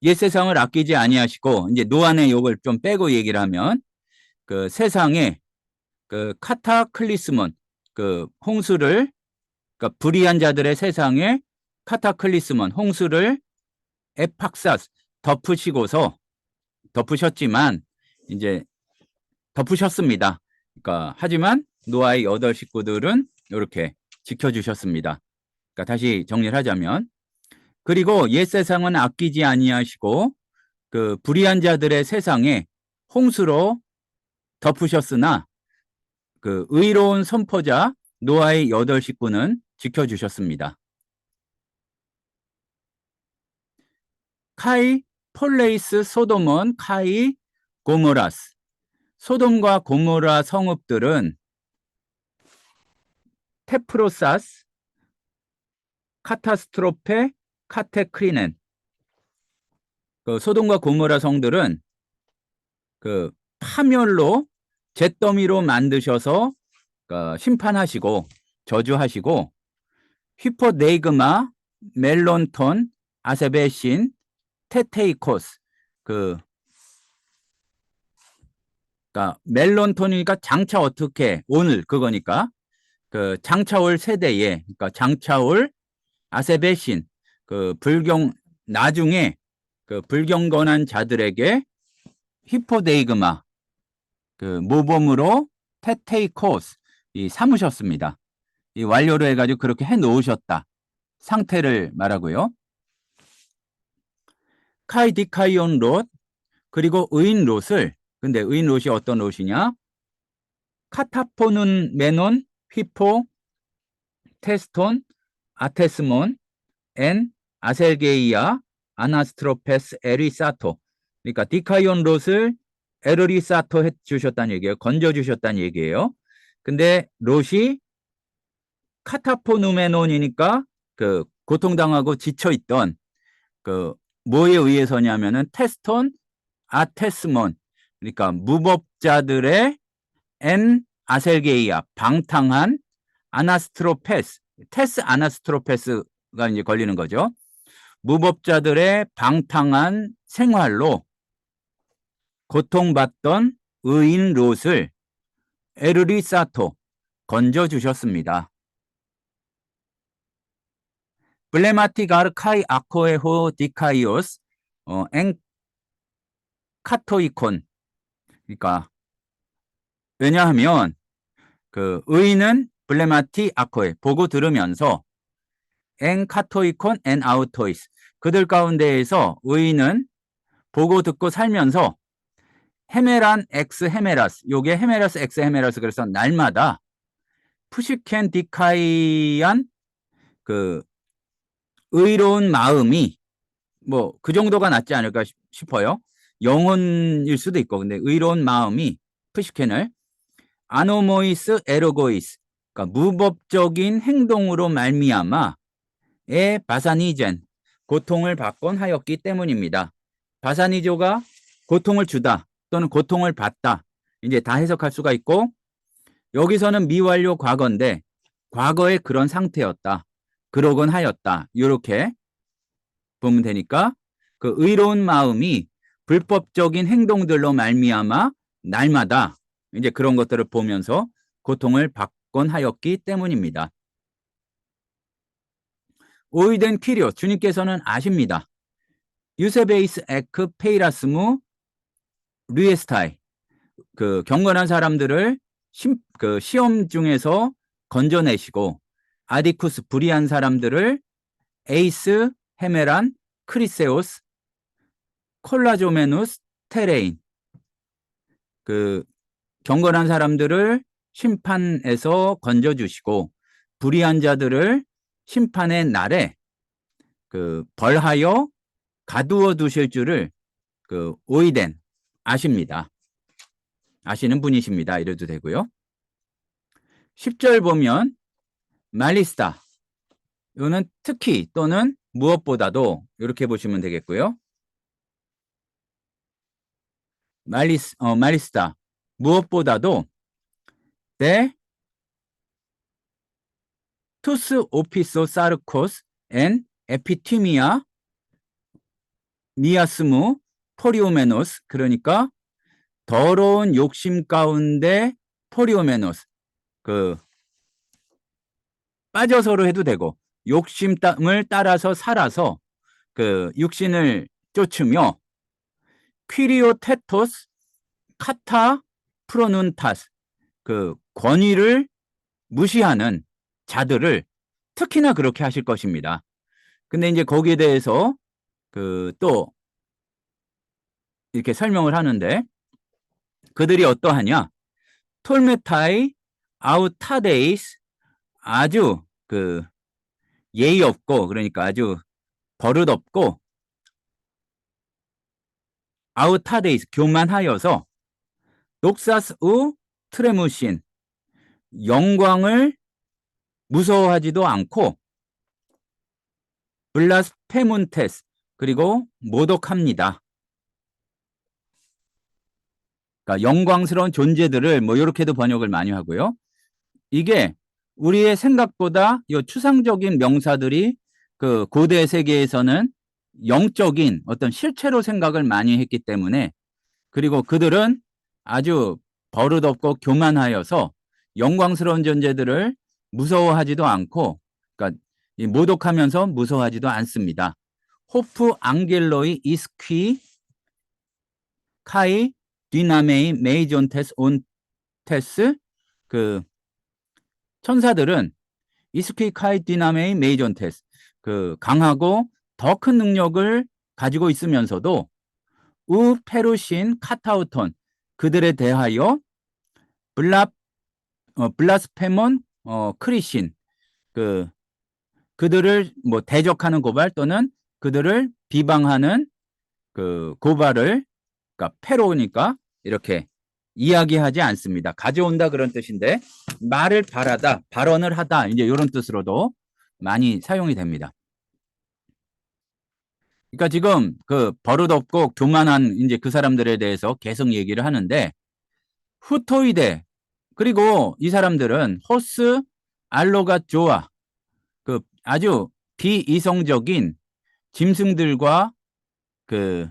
옛 세상을 아끼지 아니하시고 이제 노안의 욕을 좀 빼고 얘기를 하면 그 세상에 그 카타클리스몬 그 홍수를 그러니까 불의한 자들의 세상에 카타클리스몬 홍수를 에팍사스 덮으시고서 덮으셨지만 이제 덮으셨습니다. 그러니까 하지만 노아의 여덟 식구들은 이렇게 지켜주셨습니다. 그러니까 다시 정리를 하자면 그리고 옛 세상은 아끼지 아니하시고 그 불의한 자들의 세상에 홍수로 덮으셨으나 그 의로운 선포자 노아의 여덟 식구는 지켜주셨습니다. 카이 폴레이스 소돔은 카이 고모라스 소돔과 고모라 성읍들은 테프로사스 카타스트로페 카테크리넨 그 소돔과 고모라 성들은 그 파멸로 잿더미로 만드셔서 심판하시고 저주하시고 휘포네이그마 멜론톤 아세베신 테테이코스 그 그러니까 멜론톤이니까 장차 어떻게 오늘 그거니까 그 장차올 세대에 그러니까 장차올 아세베신 그 불경 나중에 그 불경건한 자들에게 히포데이그마 그 모범으로 테테이코스 이 삼으셨습니다. 이 완료로 해가지고 그렇게 해 놓으셨다 상태를 말하고요. 카이디카이온 롯 그리고 의인 롯을 근데 의인 롯이 어떤 롯이냐? 카타포는 메논 휘포 테스톤 아테스몬 엔 아셀게이아 아나스트로페스 에리사토 그러니까 디카이온 롯을 에르리사토 해주셨다는 얘기예요. 건져주셨다는 얘기예요. 근데 롯이 카타포누메논이니까 그 고통당하고 지쳐있던 그 뭐에 의해서냐면은 테스톤 아테스몬 그러니까 무법자들의 엔 아셀게이아 방탕한 아나스트로페스 테스 아나스트로페스가 이제 걸리는 거죠. 무법자들의 방탕한 생활로 고통받던 의인 롯을 에르리사토 건져주셨습니다. 블레마티가르 카이 아코에호 디카이오스 엔 카토이콘 그러니까 왜냐하면 그 의인은 블레마티 아코에 보고 들으면서 엔 카토이콘 엔 아우토이스 그들 가운데에서 의인은 보고 듣고 살면서 헤메란 엑스 헤메라스 요게 헤메라스 엑스 헤메라스 그래서 날마다 푸시켄 디카이안 그 의로운 마음이 뭐 그 정도가 낫지 않을까 싶어요. 영혼일 수도 있고 근데 의로운 마음이 푸시켄을 아노모이스 에로고이스 그러니까 무법적인 행동으로 말미암아 에 바사니젠 고통을 받곤 하였기 때문입니다. 바사니조가 고통을 주다 또는 고통을 받다 이제 다 해석할 수가 있고 여기서는 미완료 과거인데 과거에 그런 상태였다. 그러곤 하였다. 이렇게 보면 되니까 그 의로운 마음이 불법적인 행동들로 말미암아 날마다 이제 그런 것들을 보면서 고통을 받곤 하였기 때문입니다. 오이덴 퀴리오 주님께서는 아십니다. 유세베이스 에크 페이라스무 류에스타이 그 경건한 사람들을 그 시험 중에서 건져내시고 아디쿠스 불의한 사람들을 에이스 헤메란 크리세오스 콜라조메누스 테레인 그 경건한 사람들을 심판에서 건져주시고 불의한 자들을 심판의 날에 그 벌하여 가두어 두실 줄을 그 오이덴 아십니다. 아시는 분이십니다. 이래도 되고요. 10절 보면 말리스타 이거는 특히 또는 무엇보다도 이렇게 보시면 되겠고요. 말리스타 무엇보다도 데 투스 오피소 사르코스 엔 에피티미아 니아스무 포리오메노스 그러니까 더러운 욕심 가운데 포리오메노스 그 빠져서로 해도 되고 욕심을 따라서 살아서 그 육신을 쫓으며 퀴리오 테토스 카타 프로눈타스 그 권위를 무시하는 자들을 특히나 그렇게 하실 것입니다. 근데 이제 거기에 대해서 그 또 이렇게 설명을 하는데 그들이 어떠하냐? 톨메타이 아우타데이스 아주 그 예의 없고 그러니까 아주 버릇없고 아우타데이스 교만하여서 녹사스 우 트레무신 영광을 무서워하지도 않고 블라스페문테스 그리고 모독합니다. 그러니까 영광스러운 존재들을 뭐 이렇게도 번역을 많이 하고요. 이게 우리의 생각보다 이 추상적인 명사들이 그 고대 세계에서는 영적인 어떤 실체로 생각을 많이 했기 때문에 그리고 그들은 아주 버릇없고 교만하여서 영광스러운 존재들을 무서워하지도 않고 그러니까 모독하면서 무서워하지도 않습니다. 호프 앙겔로이 이스퀴 카이 디나메이 메이존테스 온테스 그 천사들은 이스퀴 카이 디나메이 메이존테스 그 강하고 더 큰 능력을 가지고 있으면서도 우 페루신 카타우톤 그들에 대하여 블라스페몬 크리신 그들을 뭐 대적하는 고발 또는 그들을 비방하는 그 고발을 그러니까 패로우니까 이렇게 이야기하지 않습니다. 가져온다 그런 뜻인데 말을 바라다, 발언을 하다 이제 이런 뜻으로도 많이 사용이 됩니다. 그러니까 지금 그 버릇없고 교만한 이제 그 사람들에 대해서 계속 얘기를 하는데 후토이데 그리고 이 사람들은 호스 알로가 좋아 그 아주 비이성적인 짐승들과 그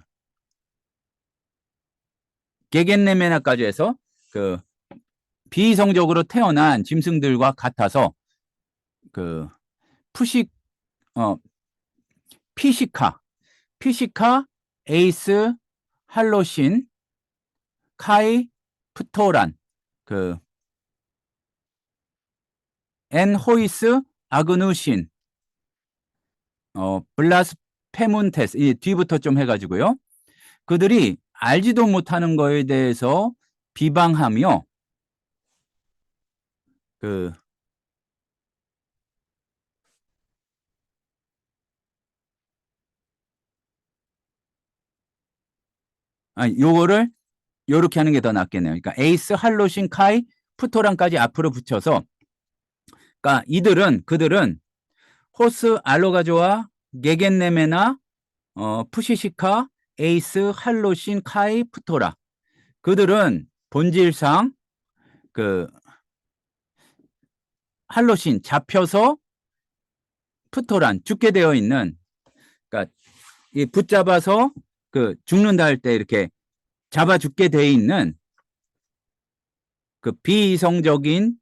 게겐네메나까지 해서 그 비이성적으로 태어난 짐승들과 같아서 그 푸식 피시카 에이스 할로신 카이 프토란 그 엔호이스 아그누신 블라스페문테스 이 뒤부터 좀 해가지고요. 그들이 알지도 못하는 거에 대해서 비방하며 그 요거를 요렇게 하는 게 더 낫겠네요. 그러니까 에이스 할로신 카이 프토란까지 앞으로 붙여서 그러니까 그들은 호스 알로가조와 게겐네메나 푸시시카 에이스 할로신 카이 프토라 그들은 본질상 그 할로신 잡혀서 프토란 죽게 되어 있는 그러니까 이 붙잡아서 그 죽는다 할 때 이렇게 잡아 죽게 되어 있는 그 비이성적인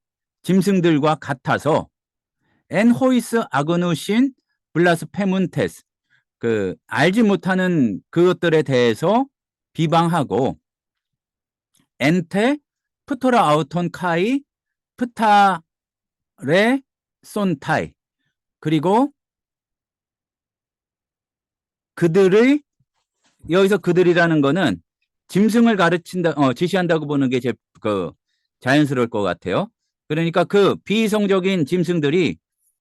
짐승들과 같아서 엔호이스 아그누신 블라스페문테스 그 알지 못하는 그것들에 대해서 비방하고 엔테 프토라 아우톤 카이 프타레 손타이 그리고 그들의 여기서 그들이라는 거는 짐승을 지시한다고 보는 게 자연스러울 것 같아요. 그러니까 그 비이성적인 짐승들이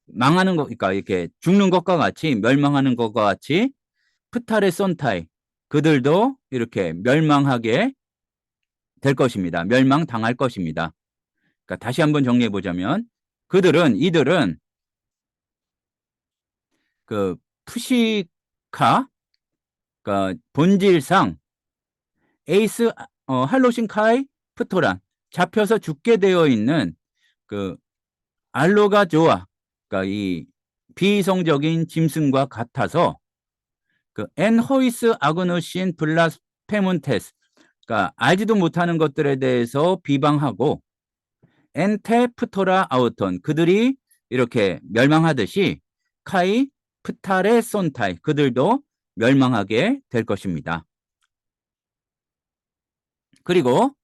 망하는 거, 그러니까 이렇게 죽는 것과 같이, 멸망하는 것과 같이, 프탈의 쏜타이, 그들도 이렇게 멸망하게 될 것입니다. 멸망당할 것입니다. 그러니까 다시 한번 정리해 보자면, 이들은 그 푸시카, 그러니까 본질상 에이스 할로신 카이 프토란, 잡혀서 죽게 되어 있는 그 알로가 조아, 그러니까 이 비이성적인 짐승과 같아서 그 엔호이스 아그노신 블라스페문테스, 그러니까 알지도 못하는 것들에 대해서 비방하고 엔테 프토라 아우톤, 그들이 이렇게 멸망하듯이 카이 프타레 손타이, 그들도 멸망하게 될 것입니다. 그리고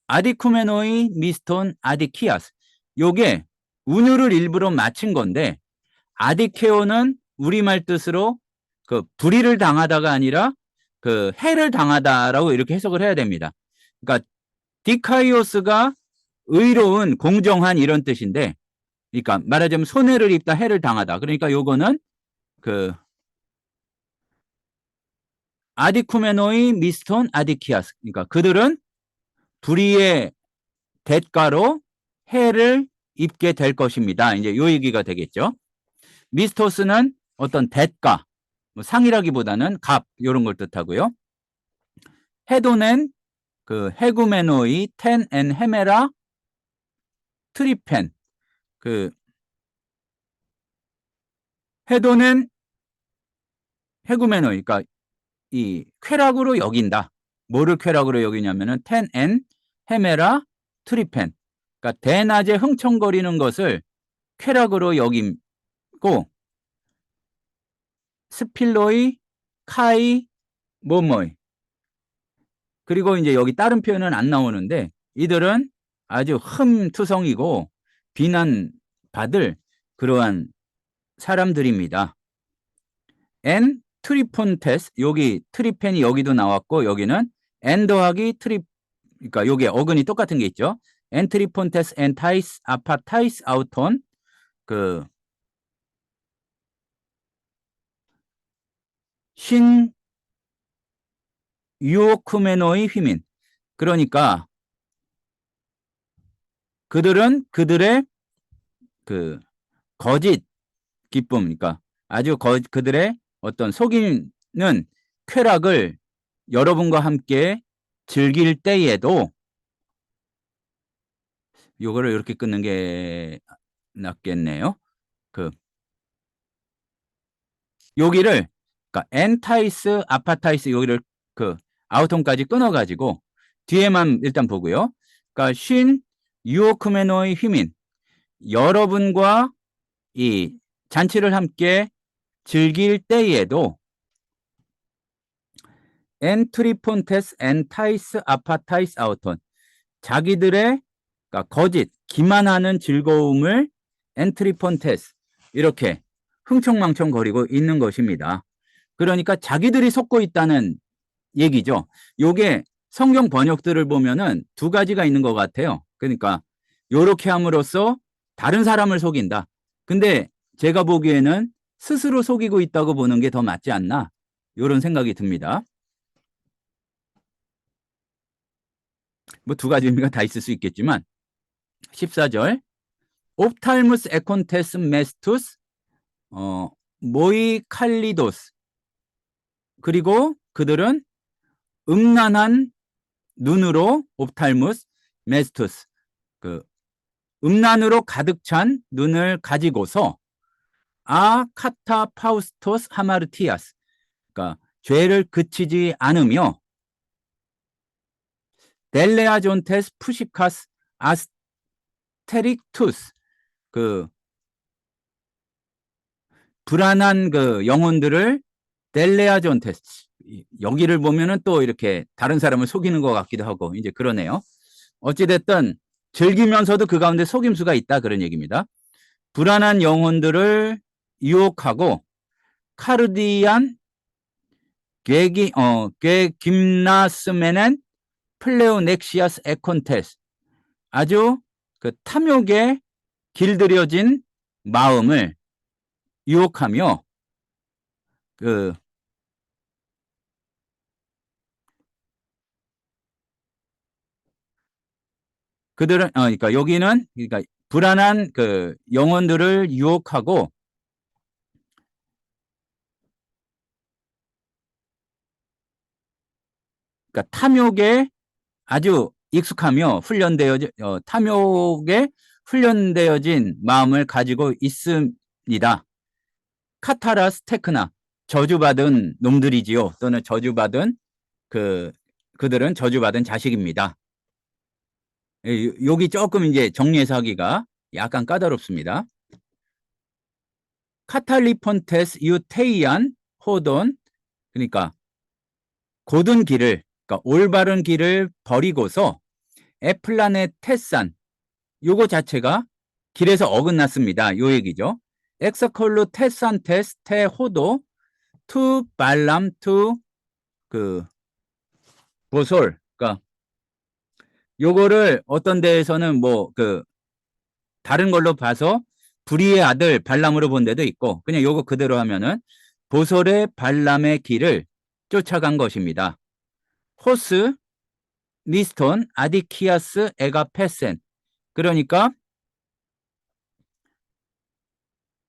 아디쿠메노이 미스톤 아디키아스, 요게 운율을 일부러 맞춘 건데, 아디케오는 우리말 뜻으로 그 불의를 당하다가 아니라 그 해를 당하다라고 이렇게 해석을 해야 됩니다. 그러니까 디카이오스가 의로운, 공정한 이런 뜻인데, 그러니까 말하자면 손해를 입다, 해를 당하다. 그러니까 요거는 그 아디쿠메노이 미스톤 아디키아스, 그러니까 그들은 불의의 대가로 해를 입게 될 것입니다. 이제 요 얘기가 되겠죠. 미스토스는 어떤 대가, 뭐 상이라기보다는 값, 이런 걸 뜻하고요. 헤도넨, 그 헤구메노이 텐 앤 헤메라 트리펜, 그 헤도넨 헤구메노이, 그러니까 이 쾌락으로 여긴다. 뭐를 쾌락으로 여기냐면은 텐 앤 헤메라 트리펜, 그러니까 대낮에 흥청거리는 것을 쾌락으로 여김고, 스필로이 카이 모모이, 그리고 이제 여기 다른 표현은 안 나오는데, 이들은 아주 흠투성이고 비난받을 그러한 사람들입니다. 엔 트리폰테스, 여기 트리펜이 여기도 나왔고, 여기는 엔 더하기 그러니까 여기 어근이 똑같은 게 있죠. 엔 트리폰테스 엔 타이스 아파타이스 아우톤, 그 신 유오쿠메노의 휘민, 그러니까 그들은 그들의 그 거짓 기쁨, 그러니까 아주 그들의 어떤 속이는 쾌락을 여러분과 함께 즐길 때에도, 요거를 이렇게 끊는 게 낫겠네요. 여기를, 그러니까 엔타이스 아파타이스, 여기를 그 아우톤까지 끊어가지고 뒤에만 일단 보고요. 그러니까 쉰 유오크메노의 휘민, 여러분과 이 잔치를 함께 즐길 때에도 엔트리폰테스 엔타이스 아파타이스 아우톤, 자기들의, 그러니까 거짓 기만하는 즐거움을 엔트리폰테스, 이렇게 흥청망청 거리고 있는 것입니다. 그러니까 자기들이 속고 있다는 얘기죠. 요게 성경 번역들을 보면은 두 가지가 있는 것 같아요. 그러니까 요렇게 함으로써 다른 사람을 속인다. 근데 제가 보기에는 스스로 속이고 있다고 보는 게 더 맞지 않나, 이런 생각이 듭니다. 뭐 두 가지 의미가 다 있을 수 있겠지만, 14절 옵탈무스 에콘테스 메스투스 모이 칼리도스, 그리고 그들은 음란한 눈으로, 옵탈무스 메스투스, 그 음란으로 가득 찬 눈을 가지고서 카타 파우스토스 하마르티아스, 그러니까 죄를 그치지 않으며 델레아존테스 푸시카스 아스테릭투스, 그 불안한 그 영혼들을 델레아존테스, 여기를 보면은 또 이렇게 다른 사람을 속이는 것 같기도 하고 이제 그러네요. 어찌됐든 즐기면서도 그 가운데 속임수가 있다, 그런 얘기입니다. 불안한 영혼들을 유혹하고 카르디안 괴 김나스메넨 플레오넥시아스 에콘테스. 아주 그 탐욕에 길들여진 마음을 유혹하며 그 그들은 그러니까 여기는 그러니까 불안한 그 영혼들을 유혹하고 그러니까 탐욕에 아주 익숙하며 탐욕에 훈련되어진 마음을 가지고 있습니다. 카타라스 테크나 저주받은 놈들이지요. 또는 저주받은 그 그들은 저주받은 자식입니다. 여기 조금 이제 정리해서 하기가 약간 까다롭습니다. 카탈리폰테스 유테이안 호돈 그러니까 곧은 길을 그러니까 올바른 길을 버리고서 에플라네 테산 요거 자체가 길에서 어긋났습니다. 요 얘기죠. 엑서콜루 테산테스 테호도 투 발람 투 그 보솔 그러니까 요거를 어떤 데에서는 뭐 그 다른 걸로 봐서 불의의 아들 발람으로 본 데도 있고 그냥 요거 그대로 하면은 보솔의 발람의 길을 쫓아간 것입니다. 호스 미스톤 아디키아스 에가페센 그러니까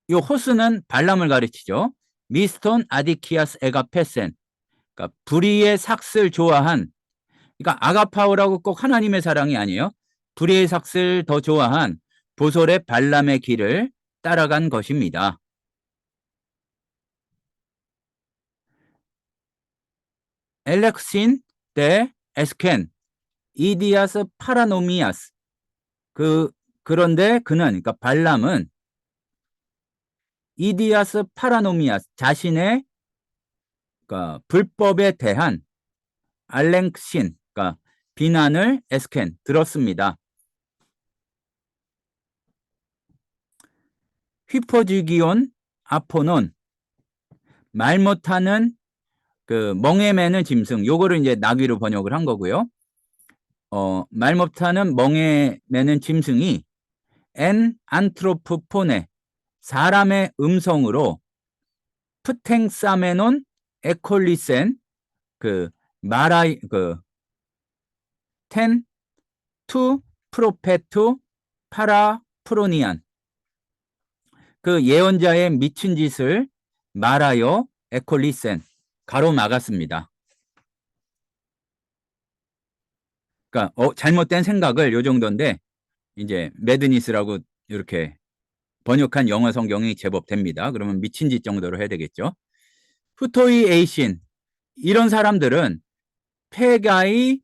이 호스는 발람을 가르치죠. 미스톤 아디키아스 에가페센 그러니까 불의의 삭슬 좋아한 그러니까 아가파오라고 꼭 하나님의 사랑이 아니에요. 불의의 삭슬 더 좋아한 보솔의 발람의 길을 따라간 것입니다. 엘렉신 데 에스켄 이디아스 파라노미아스 그런데 그는 그러니까 발람은 이디아스 파라노미아스 자신의 그러니까 불법에 대한 알랭신 그러니까 비난을 에스켄 들었습니다. 휘퍼주기온 아포논 말 못하는 그 멍에 매는 짐승 요거를 이제 나귀로 번역을 한 거고요. 말 못하는 멍에 매는 짐승이 엔 안트로프포네 사람의 음성으로 프탱사메논 에콜리센 그 마라이 그텐 투 프로페투 파라프로니안 그 예언자의 미친 짓을 말하여 에콜리센 가로막았습니다. 그러니까 잘못된 생각을 요 정도인데 이제 매드니스라고 이렇게 번역한 영어 성경이 제법 됩니다. 그러면 미친 짓 정도로 해야 되겠죠. 후토이 에이신 이런 사람들은 페가이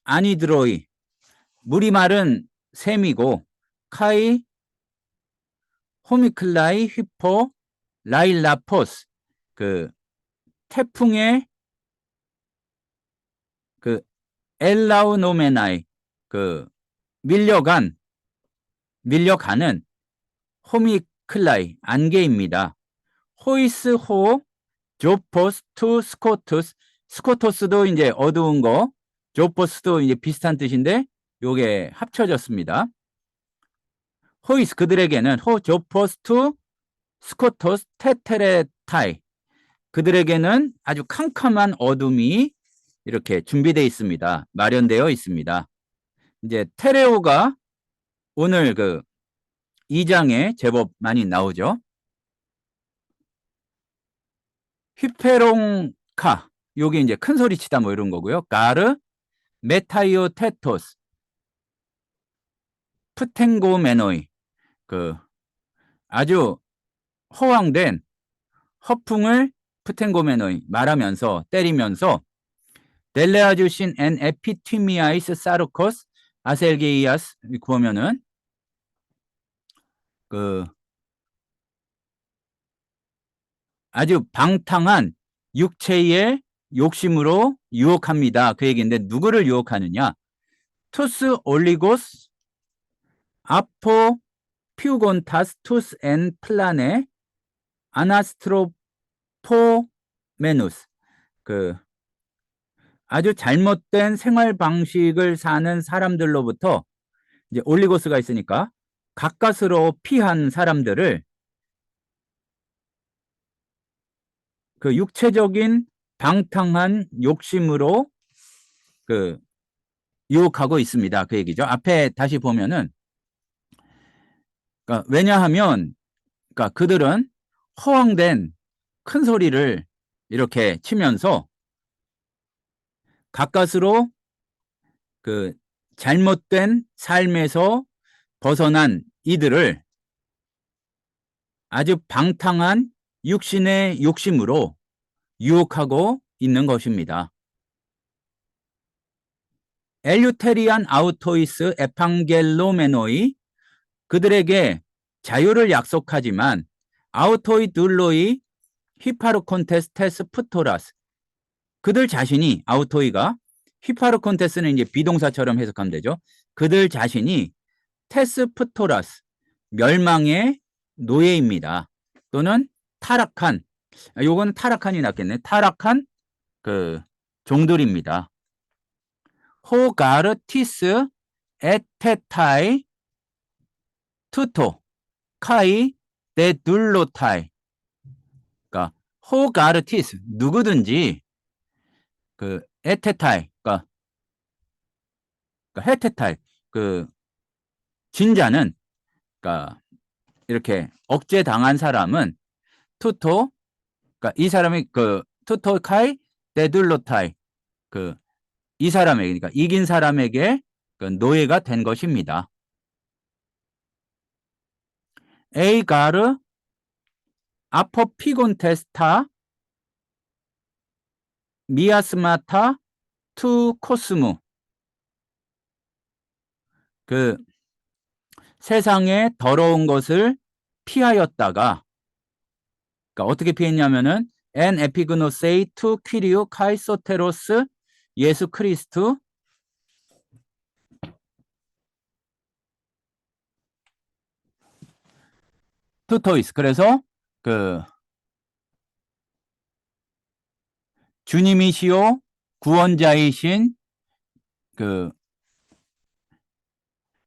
아니드로이 물이 마른 샘이고 카이 호미클라이 휘포 라일라포스 그 태풍의 그 엘라우노메나이 그 밀려가는 호미클라이 안개입니다. 호이스 호 조포스 투 스코투스 스코토스도 이제 어두운 거 조포스도 이제 비슷한 뜻인데 요게 합쳐졌습니다. 호이스 그들에게는 호 조포스 투 스코토스 테테레타이 그들에게는 아주 캄캄한 어둠이 이렇게 준비되어 있습니다. 마련되어 있습니다. 이제 테레오가 오늘 그 2장에 제법 많이 나오죠. 휘페롱카 요게 이제 큰 소리 치다 뭐 이런 거고요. 가르 메타이오 테토스 프텐고 메노이 그 아주 허황된 허풍을 프텐고 메노이 말하면서 때리면서 델레아주신 엔 에피티미아이스 사르코스 아셀게이아스 보면은 그 아주 방탕한 육체의 욕심으로 유혹합니다. 그 얘기인데 누구를 유혹하느냐? 투스 올리고스 아포 피우곤타스 투스 엔 플라네 아나스트로포메누스 그 아주 잘못된 생활 방식을 사는 사람들로부터 이제 올리고스가 있으니까 가까스로 피한 사람들을 그 육체적인 방탕한 욕심으로 그 유혹하고 있습니다. 그 얘기죠. 앞에 다시 보면은 그러니까 왜냐하면 그러니까 그들은 허황된 큰 소리를 이렇게 치면서 가까스로 그 잘못된 삶에서 벗어난 이들을 아주 방탕한 육신의 욕심으로 유혹하고 있는 것입니다. 엘유테리안 아우토이스 에판겔로메노이 그들에게 자유를 약속하지만 아우토이 둘로이 히파르콘테스테스 프토라스 그들 자신이 아우토이가 히파르콘테스는 이제 비동사처럼 해석하면 되죠. 그들 자신이 테스프토라스 멸망의 노예입니다. 또는 타락한 요거는 타락한이 낫겠네. 타락한 그 종들입니다. 호가르티스 에테타이 투토 카이 데둘로타이 그러니까 호가르티스 누구든지 그 에테타이 그러니까 헤테타이 그 진자는 그러니까 이렇게 억제 당한 사람은 투토 그러니까 이 사람이 그 투토카이 데둘로타이 그 이 사람에게 그러니까 이긴 사람에게 그 노예가 된 것입니다. 에이가르 아포피곤테스타 미아스마타 투 코스무 그 세상의 더러운 것을 피하였다가 그러니까 어떻게 피했냐면은 엔 에피그노세이 투 퀴리오 카이소테로스 예수 크리스투 투토이스 그래서 그 주님이시요 구원자이신 그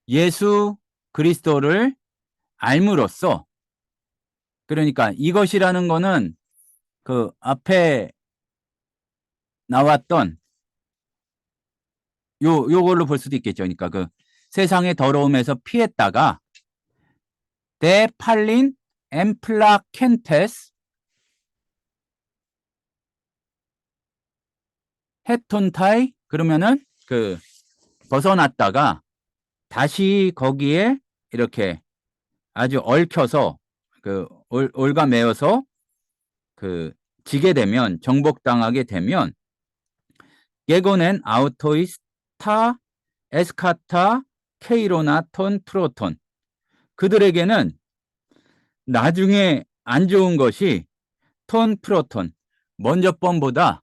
예수 그리스도를 알므로써 그러니까 이것이라는 거는 그 앞에 나왔던 요걸로 볼 수도 있겠죠. 그러니까 그 세상의 더러움에서 피했다가 데팔린 엠플라켄테스 헤톤타이 그러면은 그 벗어났다가 다시 거기에 이렇게 아주 얽혀서 그 올가매어서 그 지게 되면 정복당하게 되면 예고넨 아우토이스타 에스카타 케이로나톤 프로톤 그들에게는 나중에 안 좋은 것이 톤 프로톤 먼저 번보다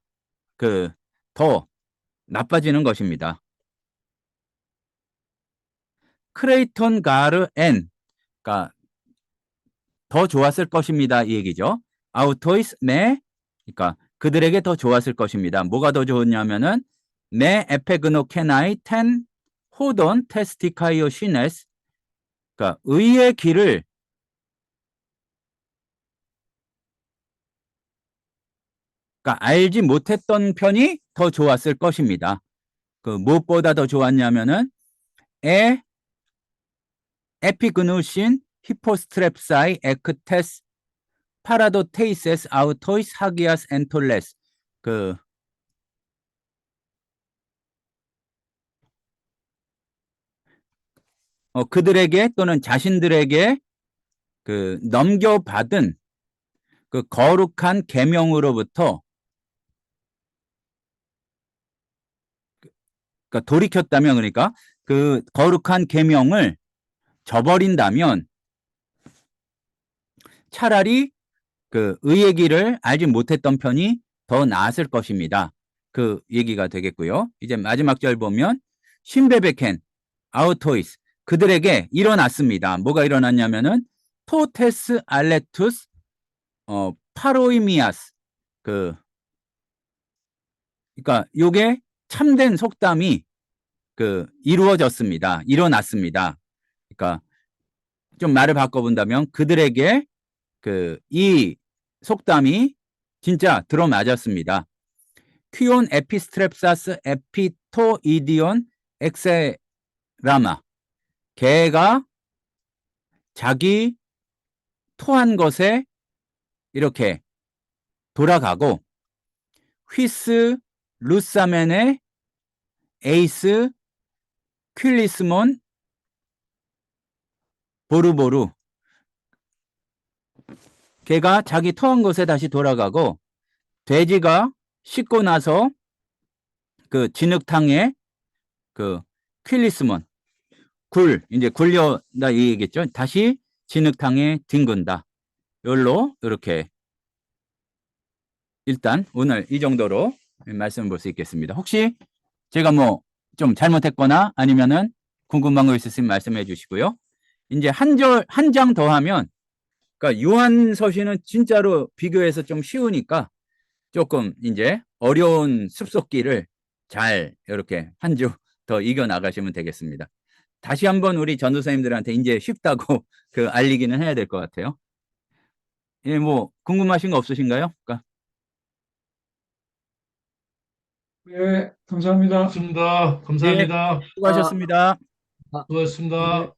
그 더 나빠지는 것입니다. 크레이톤 가르 엔 그러니까 더 좋았을 것입니다. 이 얘기죠. 아우토이스 네 그러니까 그들에게 더 좋았을 것입니다. 뭐가 더 좋았냐면은 네 에페그노 케나이 텐 호돈 테스티카이오 시네스 그러니까 의의 길을 그러니까 알지 못했던 편이 더 좋았을 것입니다. 그 무엇보다 더 좋았냐면은 에피그누신 히포스트랩사이 에크테스 파라도테이세스 아우토이스 하기아스 엔톨레스 그 그들에게 또는 자신들에게 그 넘겨받은 그 거룩한 계명으로부터 그러니까 돌이켰다면 그러니까 그 거룩한 계명을 저버린다면 차라리 그 의의 길을 알지 못했던 편이 더 나았을 것입니다. 그 얘기가 되겠고요. 이제 마지막 절 보면 신베베켄 아우토이스 그들에게 일어났습니다. 뭐가 일어났냐면은 토테스 알레투스 파로이미아스 그 그러니까 요게 참된 속담이 이루어졌습니다. 일어났습니다. 그러니까 좀 말을 바꿔본다면 그들에게 이 속담이 진짜 들어맞았습니다. 퀴온 에피스트랩사스 에피토이디온 엑세라마. 개가 자기 토한 것에 이렇게 돌아가고 휘스 루사멘의 에이스 퀼리스몬 보루보루. 개가 자기 토한 것에 다시 돌아가고 돼지가 씻고 나서 진흙탕에 퀼리스몬 이제 굴려다 이 얘기겠죠. 다시 진흙탕에 뒹군다. 열로 이렇게 일단 오늘 이 정도로 말씀을 볼 수 있겠습니다. 혹시 제가 뭐 좀 잘못했거나 아니면은 궁금한 거 있으시면 말씀해 주시고요. 이제 한 장 더 하면, 그러니까 요한서신은 진짜로 비교해서 좀 쉬우니까 조금 이제 어려운 습속기를 잘 이렇게 한 주 더 이겨 나가시면 되겠습니다. 다시 한번 우리 전도사님들한테 이제 쉽다고 알리기는 해야 될 것 같아요. 예, 뭐 궁금하신 거 없으신가요? 그러니까 네, 감사합니다. 좋습니다. 예, 감사합니다. 아, 수고하셨습니다. 아, 네. 수고하셨습니다.